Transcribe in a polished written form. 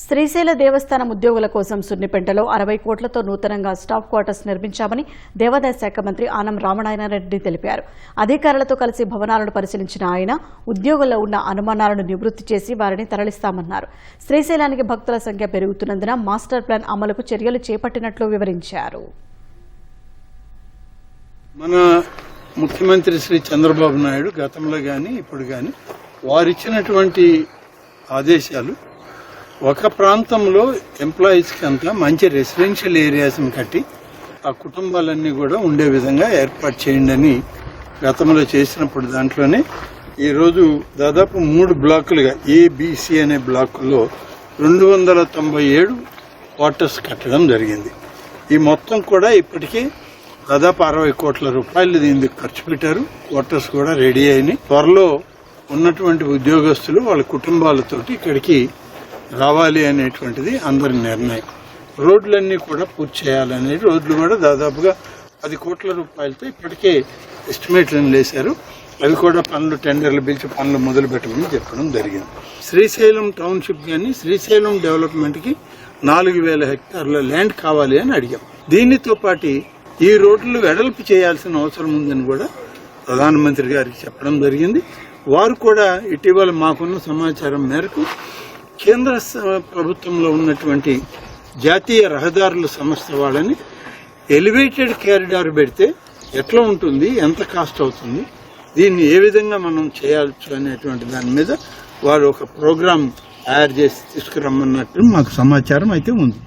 శ్రీశైల దేవస్థానం ఉద్యోగుల కోసం సున్నిపెంటలో 60 కోట్లతో నూతనంగా స్టాఫ్ క్వార్టర్స్ నిర్మించామని దేవాదాయ శాఖ మంత్రి ఆనం రామనారాయణరెడ్డి తెలిపారు. అధికారులతో కలిసి భవనాలను పరిశీలించిన ఆయన ఉద్యోగుల్లో ఉన్న అనుమానాలను నివృత్తి చేసి వారిని తరలిస్తామన్నారు. శ్రీశైలానికి భక్తుల సంఖ్య పెరుగుతున్నందున మాస్టర్ ప్లాన్ అమలుకు చర్యలు చేపట్టినట్లు వివరించారు. మన ముఖ్యమంత్రి శ్రీ చంద్రబాబు నాయుడు గతంలో గాని ఇప్పుడు గాని వారిచ్చినటువంటి ఆదేశాలు ఒక ప్రాంతంలో ఎంప్లాయీస్కి అంతా మంచి రెసిడెన్షియల్ ఏరియాస్ని కట్టి ఆ కుటుంబాలన్నీ కూడా ఉండే విధంగా ఏర్పాటు చేయండి అని గతంలో చేసినప్పుడు దాంట్లోనే ఈరోజు దాదాపు 3 బ్లాకులుగా ఏబిసి అనే బ్లాకుల్లో 297 క్వార్టర్స్ కట్టడం జరిగింది. ఈ మొత్తం కూడా ఇప్పటికీ దాదాపు 60 కోట్ల రూపాయలు దీనికి ఖర్చు పెట్టారు. క్వార్టర్స్ కూడా రెడీ అయినాయి. త్వరలో ఉన్నటువంటి ఉద్యోగస్తులు వాళ్ళ కుటుంబాలతోటి ఇక్కడికి రావాలి అనేటువంటిది అందరి నిర్ణయం. రోడ్లన్నీ కూడా పూర్తి చేయాలనేది రోడ్లు కూడా దాదాపుగా 10 కోట్ల రూపాయలతో ఇప్పటికే ఎస్టిమేట్లను వేశారు. అవి కూడా పనులు టెండర్లు పిలిచి పనులు మొదలు పెట్టమని చెప్పడం జరిగింది. శ్రీశైలం టౌన్షిప్ కానీ శ్రీశైలం డెవలప్మెంట్ కి 4000 హెక్టార్ల ల్యాండ్ కావాలి అని అడిగాం. దీనితో పాటు ఈ రోడ్లు వెడల్పు చేయాల్సిన అవసరం ఉందని కూడా ప్రధానమంత్రి గారికి చెప్పడం జరిగింది. వారు కూడా ఇటీవల మాకున్న సమాచారం మేరకు కేంద్ర ప్రభుత్వంలో ఉన్నటువంటి జాతీయ రహదారుల సంస్థ వాళ్ళని ఎలివేటెడ్ కారిడార్ పెడితే ఎట్లా ఉంటుంది, ఎంత కాస్ట్ అవుతుంది, దీన్ని ఏ విధంగా మనం చేయవచ్చు అనేటువంటి దాని మీద వారు ఒక ప్రోగ్రాం తయారు చేసి తీసుకురమ్మన్నట్టు మాకు సమాచారం అయితే ఉంది.